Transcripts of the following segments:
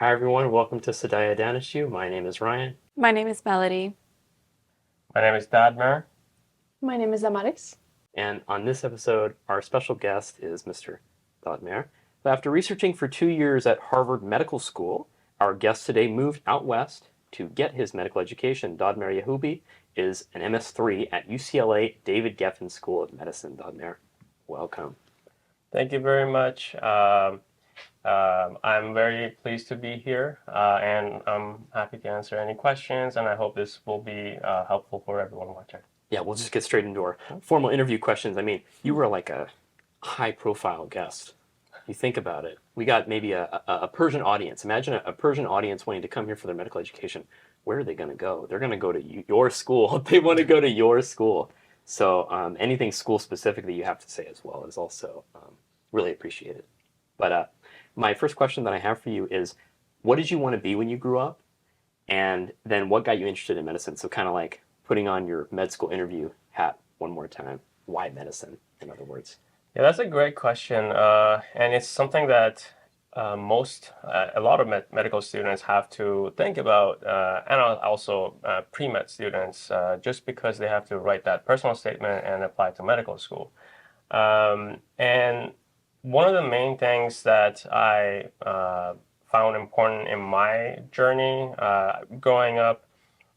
Hi everyone, welcome to Sedaye Daneshjoo. My name is Ryan. My name is Melody. My name is Dadmer. My name is Amaris. And on this episode, our special guest is Mr. Dadmer. After researching for 2 years at Harvard Medical School, our guest today moved out west to get his medical education. Dadmer Yahubi is an MS3 at UCLA David Geffen School of Medicine. Dadmer, welcome. Thank you very much. I'm very pleased to be here, and I'm happy to answer any questions, and I hope this will be helpful for everyone watching. Yeah, we'll just get straight into our formal interview questions. I mean, you were like a high-profile guest. You think about it. We got maybe a Persian audience. Imagine a Persian audience wanting to come here for their medical education. Where are they going to go? They're going to go to your school. They want to go to your school. So anything school-specific that you have to say as well is also really appreciated. But my first question that I have for you is, what did you want to be when you grew up? And then what got you interested in medicine? So kind of like putting on your med school interview hat one more time. Why medicine, in other words? Yeah, that's a great question, and it's something that a lot of medical students have to think about, and also pre-med students, just because they have to write that personal statement and apply to medical school. And one of the main things that I found important in my journey growing up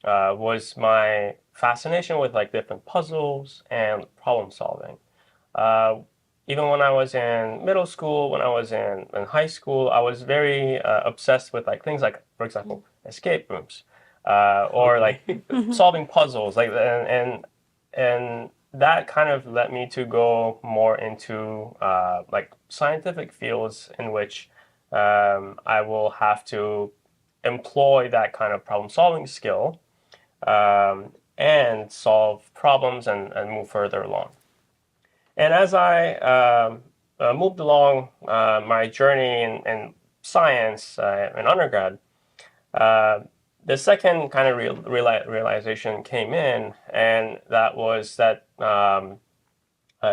was my fascination with like different puzzles and problem solving. Even when I was in middle school, when I was in high school, I was very obsessed with like things like, for example, escape rooms, or like solving puzzles, like and that kind of led me to go more into like scientific fields in which I will have to employ that kind of problem solving skill and solve problems and move further along. And as I moved along my journey in science in undergrad, the second kind of realization came in, and that was that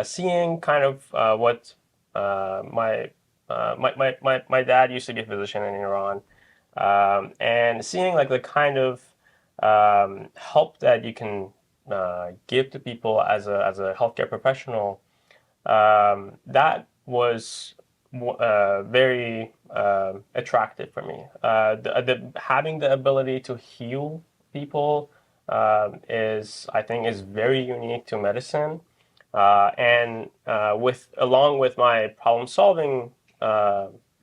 seeing kind of what my dad used to be a physician in Iran, and seeing like the kind of help that you can give to people as a healthcare professional, that was very attractive for me. Having the ability to heal people I think is very unique to medicine, and along with my problem solving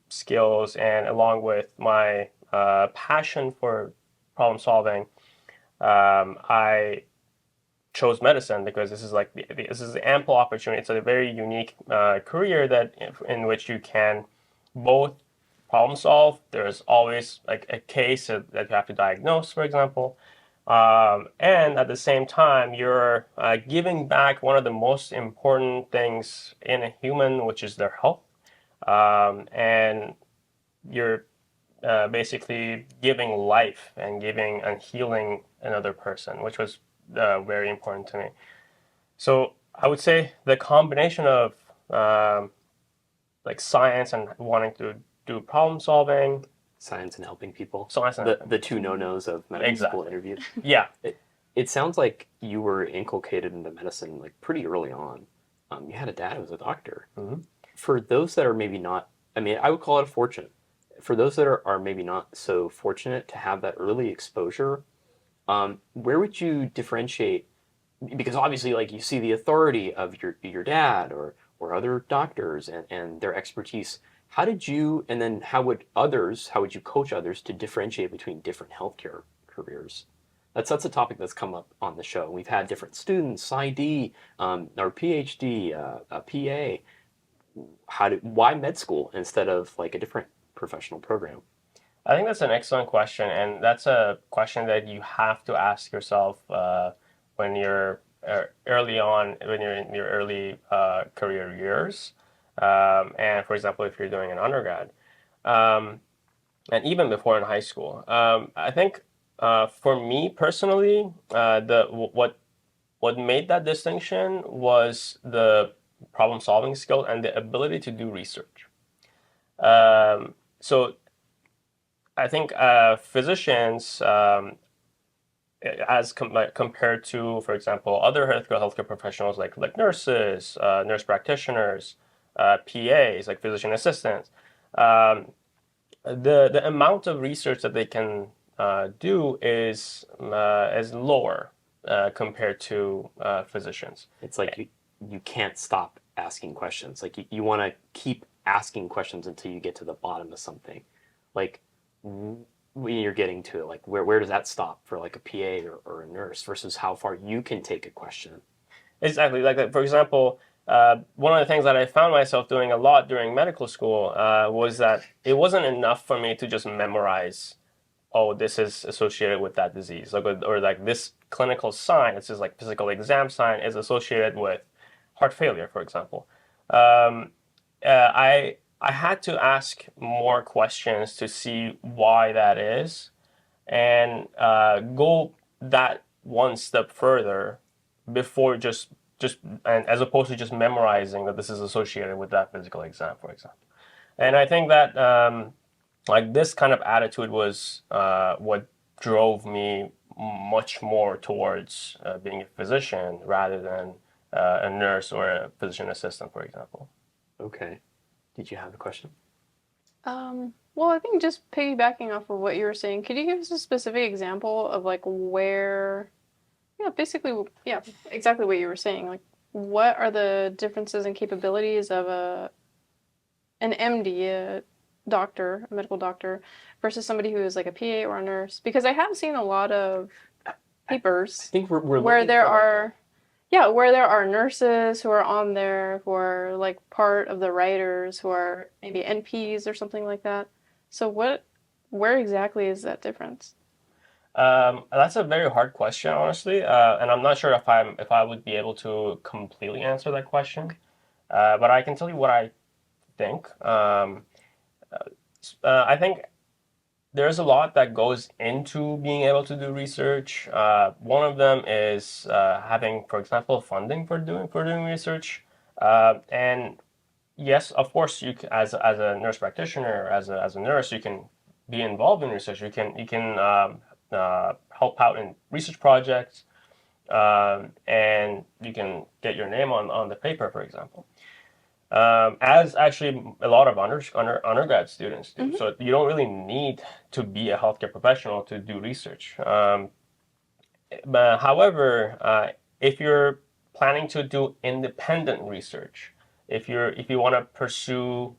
skills and along with my passion for problem solving, I chose medicine because this is like this is ample opportunity. It's a very unique career in which you can both problem solve. There's always like a case that you have to diagnose, for example, and at the same time you're giving back one of the most important things in a human, which is their health, and you're basically giving life and giving and healing another person, which was very important to me. So I would say the combination of like science and wanting to do problem solving, science and helping people. Science and the two no-nos of medical school interviews. Yeah. It sounds like you were inculcated into medicine like pretty early on. You had a dad who was a doctor. Mm-hmm. For those that are maybe not, I mean, I would call it a fortune. For those that are maybe not so fortunate to have that early exposure, where would you differentiate? Because obviously, like you see the authority of your dad or other doctors and their expertise. How did you, and then how would you coach others to differentiate between different healthcare careers? That's a topic that's come up on the show. We've had different students, ID, or PhD, a PA. Why med school instead of like a different professional program? I think that's an excellent question, and that's a question that you have to ask yourself when you're early on, when you're in your early career years, and for example, if you're doing an undergrad, and even before in high school. I think for me personally, what made that distinction was the problem-solving skill and the ability to do research. So I think physicians, compared to, for example, other healthcare professionals like nurses, nurse practitioners, PAs, like physician assistants, the amount of research that they can do is lower compared to physicians. It's like you can't stop asking questions. Like you want to keep asking questions until you get to the bottom of something. Like when you're getting to it, like where does that stop for like a PA or a nurse versus how far you can take a question? Exactly. Like for example, one of the things that I found myself doing a lot during medical school was that it wasn't enough for me to just memorize, oh, this is associated with that disease, or like this clinical sign, this is like physical exam sign, is associated with heart failure, for example. I had to ask more questions to see why that is, and go that one step further before just and as opposed to just memorizing that this is associated with that physical exam, for example. And I think that like this kind of attitude was what drove me much more towards being a physician rather than a nurse or a physician assistant, for example. Okay. Did you have a question? Well, I think just piggybacking off of what you were saying, could you give us a specific example of like where, basically, exactly what you were saying. Like, what are the differences and capabilities of an MD, a doctor, a medical doctor, versus somebody who is like a PA or a nurse? Because I have seen a lot of papers I think we're where looking there for, like, are, yeah, where there are nurses who are on there who are like part of the writers who are maybe NPs or something like that. So where exactly is that difference? That's a very hard question, honestly, and I'm not sure if I would be able to completely answer that question. But I can tell you what I think. I think there's a lot that goes into being able to do research. One of them is having, for example, funding for doing research. And yes, of course, as a nurse practitioner, as a nurse, you can be involved in research. You can help out in research projects, and you can get your name on the paper, for example. As actually a lot of undergrad students do. So you don't really need to be a healthcare professional to do research. But however, if you're planning to do independent research, if you want to pursue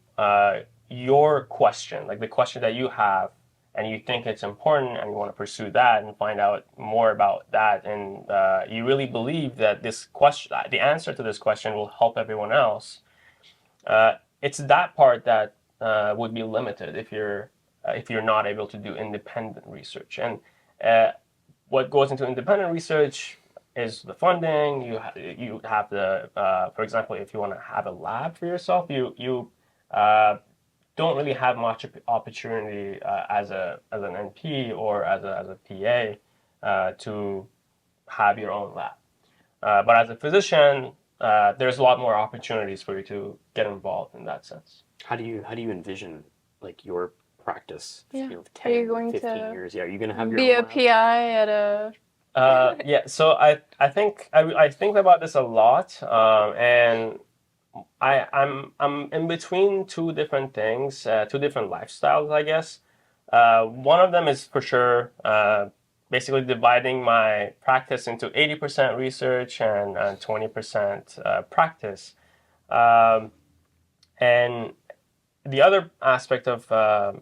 your question, like the question that you have, and you think it's important, and you want to pursue that and find out more about that, and you really believe that this question, the answer to this question, will help everyone else. It's that part that would be limited if you're not able to do independent research. And what goes into independent research is the funding. You have the for example, if you want to have a lab for yourself, you don't really have much opportunity as an NP or as a PA to have your own lab. But as a physician, there's a lot more opportunities for you to get involved in that sense. How do you envision like your practice? Yeah. 10, Are you going 15 to years. Yeah, are you going to have your be own a lab? PI at a Yeah, so I think about this a lot, and I'm in between two different things, two different lifestyles, I guess. One of them is for sure basically dividing my practice into 80% research and 20% practice. And the other aspect of the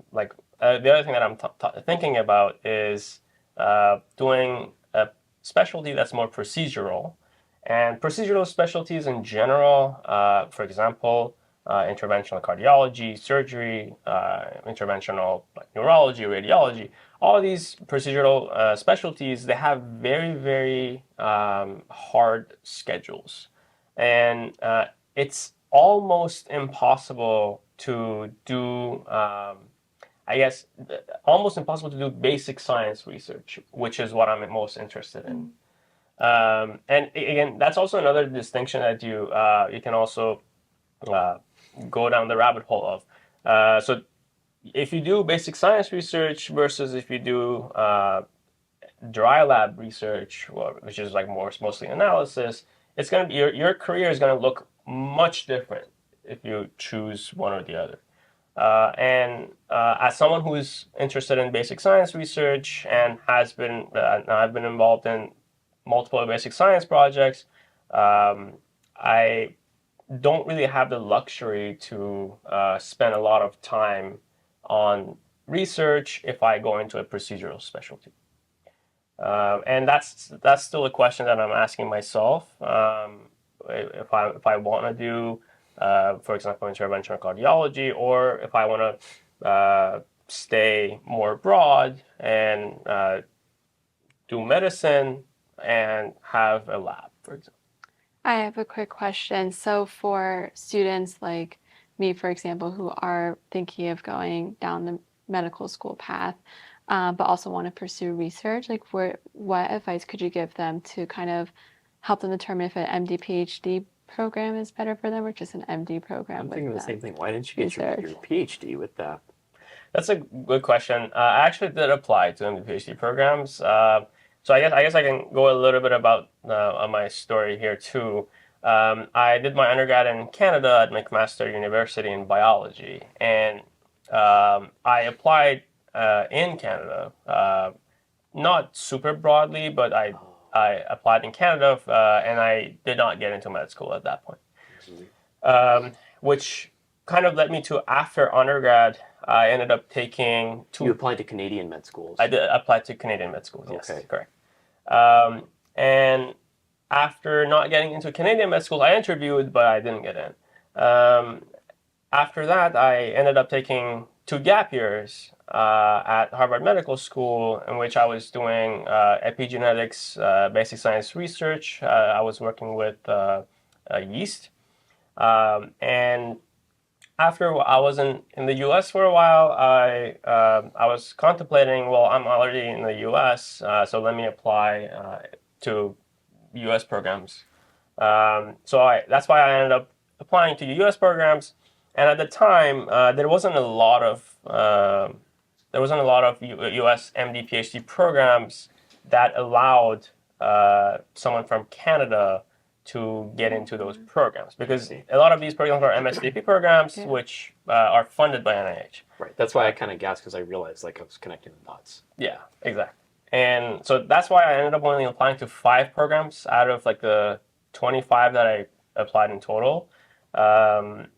other thing that I'm thinking about is doing a specialty that's more procedural. And procedural specialties in general, for example, interventional cardiology, surgery, interventional neurology, radiology, all these procedural specialties, they have very, very hard schedules. And it's almost impossible to do, I guess, almost impossible to do basic science research, which is what I'm most interested in. And again, that's also another distinction that you can also go down the rabbit hole of. So if you do basic science research versus if you do dry lab research, which is like mostly analysis, it's going to be your career is going to look much different if you choose one or the other. And as someone who's interested in basic science research and has been, I've been involved in multiple basic science projects, I don't really have the luxury to spend a lot of time on research if I go into a procedural specialty. And that's still a question that I'm asking myself. If I want to do, for example, interventional cardiology, or if I want to stay more broad and do medicine and have a lab, for example. I have a quick question. So for students like me, for example, who are thinking of going down the medical school path, but also want to pursue research, like what advice could you give them to kind of help them determine if an MD, PhD program is better for them or just an MD program? I'm thinking the same thing. Why didn't you get your PhD with that? That's a good question. I actually did apply to MD, PhD programs. So I guess I can go a little bit about on my story here too. I did my undergrad in Canada at McMaster University in biology, and I applied in Canada, not super broadly, but I applied in Canada, and I did not get into med school at that point, which kind of led me to, after undergrad, I ended up taking two. You applied to Canadian med schools. I did apply to Canadian med schools. Yes, okay. Correct. And after not getting into Canadian med school, I interviewed, but I didn't get in. After that, I ended up taking 2 gap years at Harvard Medical School, in which I was doing epigenetics, basic science research. I was working with yeast. And after I was in the U.S. for a while, I was contemplating, well, I'm already in the U.S., so let me apply to U.S. programs. So that's why I ended up applying to U.S. programs. And at the time, there wasn't a lot of U.S. MD, PhD programs that allowed someone from Canada to get into those programs, because a lot of these programs are MSDP programs, which are funded by NIH. Right. That's why I kind of gasped, because I realized I was connecting the dots. Yeah, exactly. And so that's why I ended up only applying to 5 programs out of like the 25 that I applied in total. 5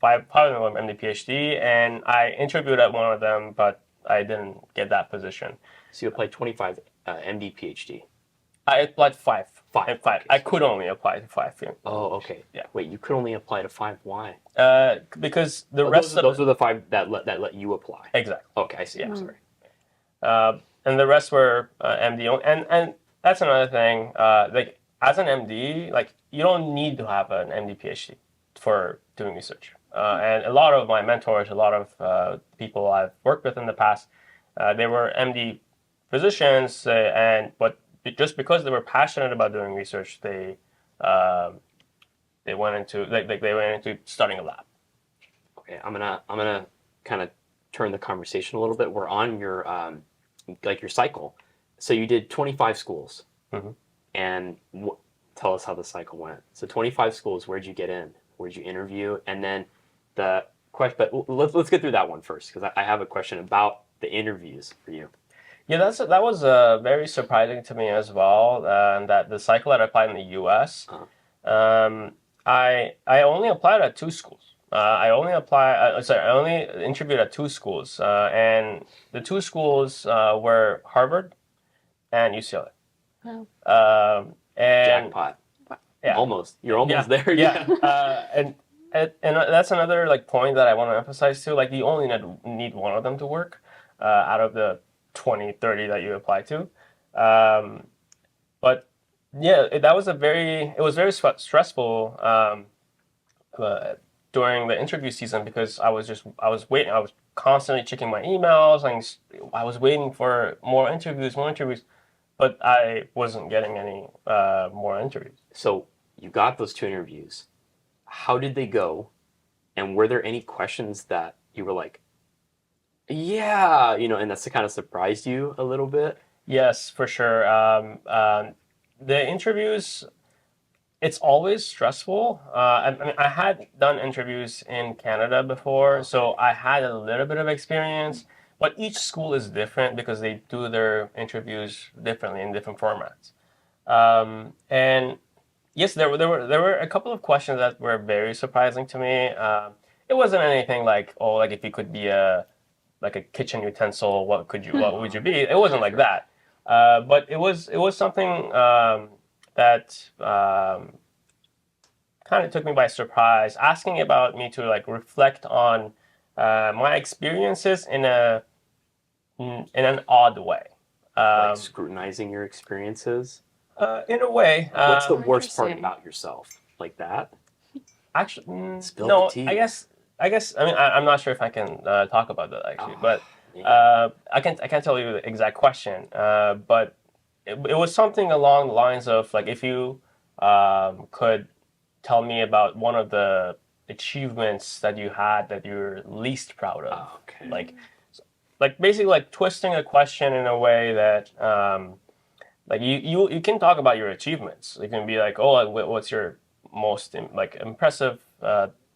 of them were MD, PhD, and I interviewed at one of them, but I didn't get that position. So you applied 25 MD, PhD. I applied 5. 5. Okay. I could only apply to 5. Yeah. Oh, okay. Yeah. Wait, you could only apply to 5. Why? Because the rest those are the 5 that let you apply. Exactly. Okay, I see. Yeah. Sorry. And the rest were MD. And that's another thing. Like as an MD, like you don't need to have an MD, PhD for doing research. And a lot of my mentors, a lot of people I've worked with in the past, they were MD physicians, but just because they were passionate about doing research, they went into starting a lab. Okay, I'm gonna kind of turn the conversation a little bit. We're on your your cycle. So you did 25 schools, and tell us how the cycle went. So 25 schools. Where'd you get in? Where'd you interview? And then the question. But let's get through that one first, because I have a question about the interviews for you. Yeah, that was very surprising to me as well. That the cycle that I applied in the U.S. I only applied at 2 schools. I only interviewed at 2 schools, and the 2 schools were Harvard and UCLA. Wow. And Jackpot. Yeah, almost. You're almost there. Yeah. And that's another like point that I want to emphasize too. Like you only need one of them to work out of the 20, 30 that you apply to. But yeah, it was very stressful during the interview season, because I was waiting. I was constantly checking my emails, and I was waiting for more interviews, but I wasn't getting any more interviews. So you got those 2 interviews. How did they go? And were there any questions that you were like, Yeah, and that's kind of surprised you a little bit. Yes, for sure. The interviews, it's always stressful. I mean, I had done interviews in Canada before, so I had a little bit of experience. But each school is different because they do their interviews differently in different formats. And yes, there were a couple of questions that were very surprising to me. It wasn't anything like, oh, like if you could be a kitchen utensil, what would you be? It wasn't like that. But it was something that kind of took me by surprise, asking about me to like reflect on my experiences in an odd way. Like scrutinizing your experiences. In a way. What's the worst part Interesting. about yourself? Like that? Actually, Spill no. the tea. I guess. I mean, I'm not sure if I can talk about that actually, Oh, but man. I can't tell you the exact question. But it was something along the lines of like if you could tell me about one of the achievements that you had that you're least proud of, Oh, okay. like basically like twisting a question in a way that like you can talk about your achievements. You can be like, oh, like, what's your most like impressive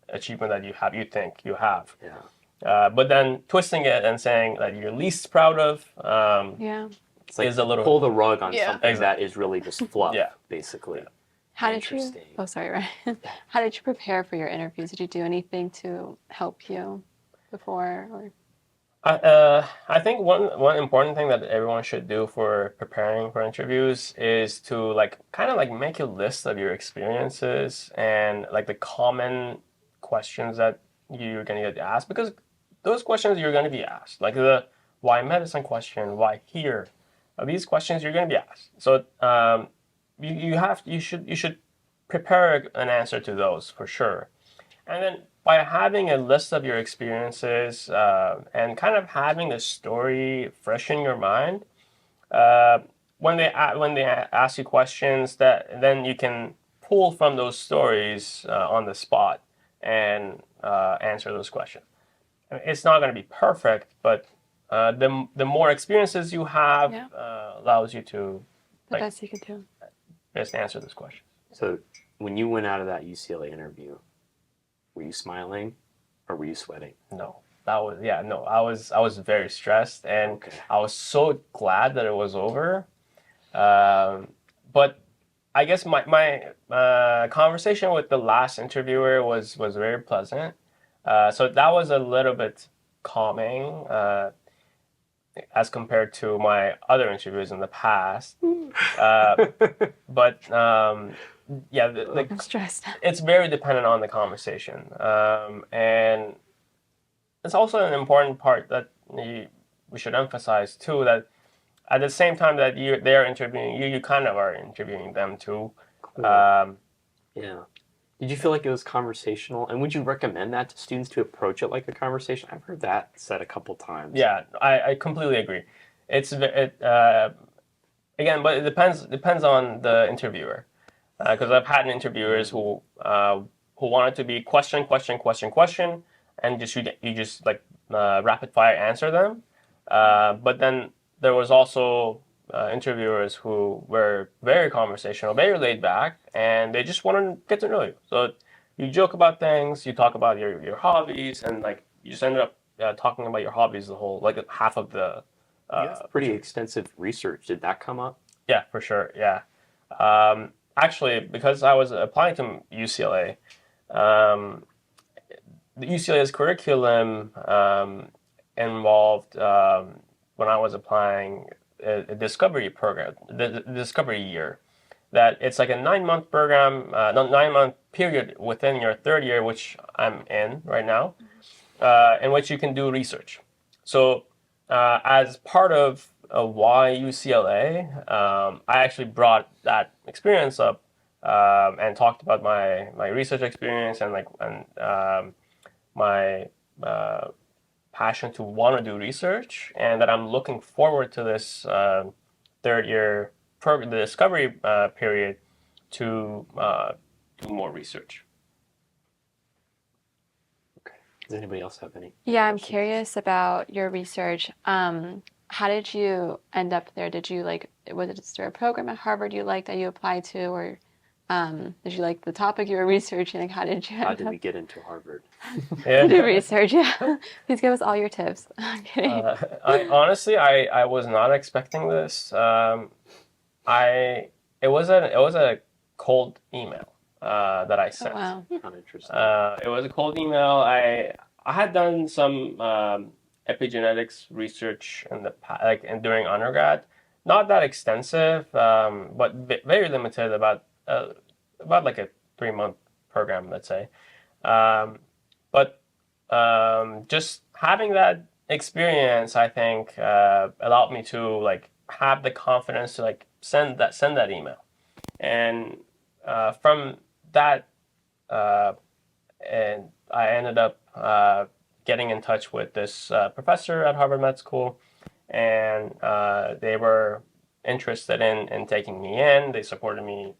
achievement that you think you have. Yeah. But then twisting it and saying that you're least proud of Yeah. It's like is a little pull the rug on Yeah. something Exactly. that is really just fluff, Yeah. basically. How did you? Interesting. Oh, sorry, Ryan. How did you prepare for your interviews? Did you do anything to help you before? Or I think one important thing that everyone should do for preparing for interviews is to like kind of like make a list of your experiences and like the common questions that you're gonna get asked, because those questions you're gonna be asked, like the why medicine question, why here, these questions you're gonna be asked. So you should prepare an answer to those for sure. And then by having a list of your experiences and kind of having the story fresh in your mind, uh, when they ask you questions, that then you can pull from those stories on the spot and answer those questions. I mean, it's not going to be perfect, but the more experiences you have Yeah. allows you to the like best you could do? best answer this question. So when you went out of that UCLA interview, were you smiling or were you sweating? No, I was very stressed, and Okay. I was so glad that it was over. But I guess my conversation with the last interviewer was very pleasant. So that was a little bit calming as compared to my other interviews in the past. But yeah, I'm stressed. it's very dependent on the conversation, and it's also an important part that we should emphasize too, that at the same time that they're interviewing you, you kind of are interviewing them too. Cool. Yeah. Did you feel like it was conversational? And would you recommend that to students to approach it like a conversation? I've heard that said a couple times. Yeah, I completely agree. Again, but it depends on the interviewer, because I've had interviewers who wanted to be question, and you just like rapid fire answer them. But then there was also interviewers who were very conversational, very laid back, and they just want to get to know you. So you joke about things, you talk about your hobbies, and like you just ended up talking about your hobbies the whole like half of the. You have pretty extensive research. Did that come up? Yeah, for sure. Yeah. Actually, because I was applying to UCLA, the UCLA's curriculum involved when I was applying a discovery program, the discovery year. That it's like a 9-month program, 9-month period within your third year, which I'm in right now, in which you can do research. So, as part of why UCLA, I actually brought that experience up and talked about my research experience and my passion to want to do research, and that I'm looking forward to this third year program, the discovery period, to do more research. Does anybody else have any? Yeah, I'm questions? curious about your research. How did you end up there? Did you was there a program at Harvard you liked that you applied to, or did you like the topic you were researching? Like, how did you How end did up we get into Harvard? to do research? Yeah, please give us all your tips. I'm kidding. I honestly, I was not expecting this. It was a cold email that I Oh sent. wow. Not interesting. It was a cold email. I had done some epigenetics research in the during undergrad, not that extensive, but very limited. About like a 3-month program, let's say. But just having that experience, I think, allowed me to like have the confidence to like send that email, and from that, and I ended up getting in touch with this professor at Harvard Med School, and they were interested in taking me in. They supported me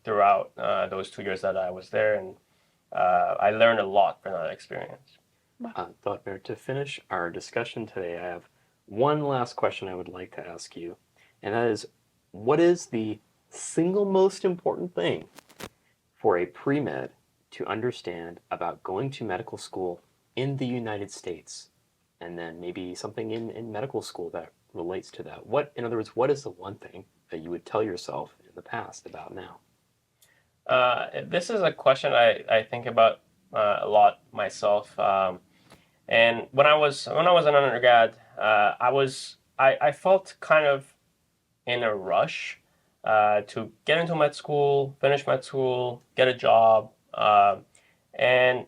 throughout those 2 years that I was there, and I learned a lot from that experience. Thought to finish our discussion today, I have one last question I would like to ask you, and that is, what is the single most important thing for a pre-med to understand about going to medical school in the United States, and then maybe something in medical school that relates to that? In other words, what is the one thing that you would tell yourself in the past about now? This is a question I think about a lot myself. And when I was an undergrad, I felt kind of in a rush to get into med school, finish med school, get a job, and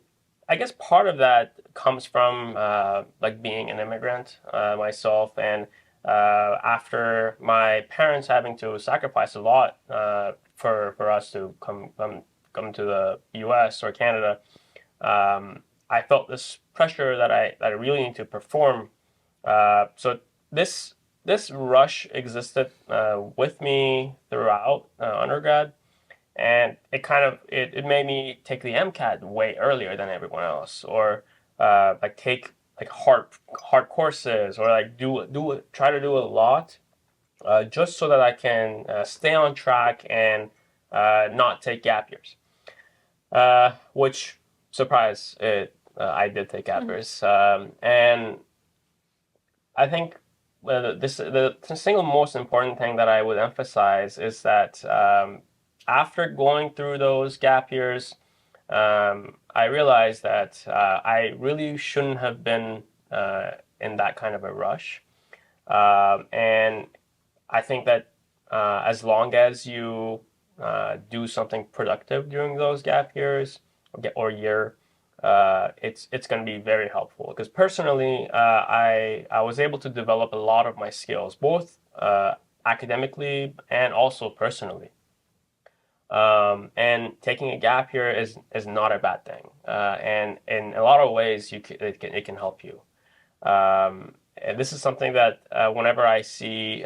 I guess part of that comes from like being an immigrant myself, and after my parents having to sacrifice a lot for us to come to the U.S. or Canada. I felt this pressure that I really need to perform. So this rush existed with me throughout undergrad, and it made me take the MCAT way earlier than everyone else, or like take like hard courses, or like try to do a lot just so that I can stay on track and not take gap years. Which, surprise, I did take gap years, and I think the single most important thing that I would emphasize is that after going through those gap years, I realized that I really shouldn't have been in that kind of a rush, and I think that as long as you do something productive during those gap years or year, it's going to be very helpful. Because personally, I was able to develop a lot of my skills, both academically and also personally. And taking a gap year is not a bad thing, and in a lot of ways, it can help you. And this is something that whenever I see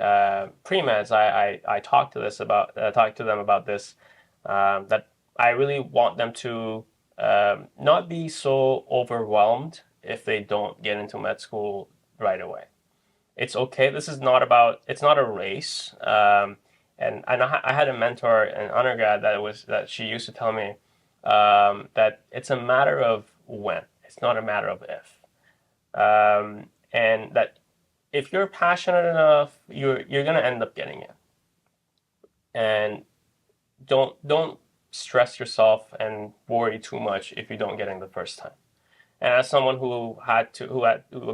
pre-meds, I talk to them about this. That I really want them to not be so overwhelmed if they don't get into med school right away. It's okay. It's not a race. And I had a mentor in undergrad that she used to tell me that it's a matter of when. It's not a matter of if. And that if you're passionate enough, you're gonna end up getting it. And don't stress yourself and worry too much if you don't get in the first time. And as someone who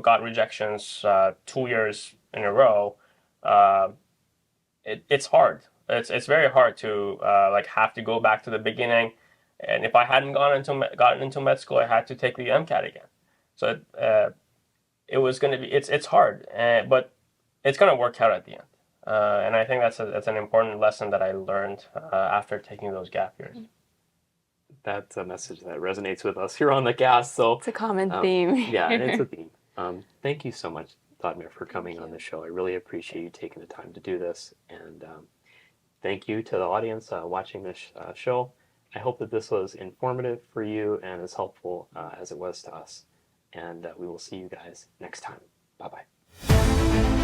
got rejections 2 years in a row, it's hard. It's very hard to like have to go back to the beginning. And if I hadn't gotten into med school, I had to take the MCAT again. So it was going to be it's hard, but it's going to work out at the end. And I think that's an important lesson that I learned after taking those gap years. That's a message that resonates with us here on the cast. So It's a common theme. Yeah, and it's a theme. Thank you so much, Vladimir, for coming on the show. I really appreciate you taking the time to do this, and thank you to the audience watching this show. I hope that this was informative for you and as helpful as it was to us. and we will see you guys next time. Bye bye.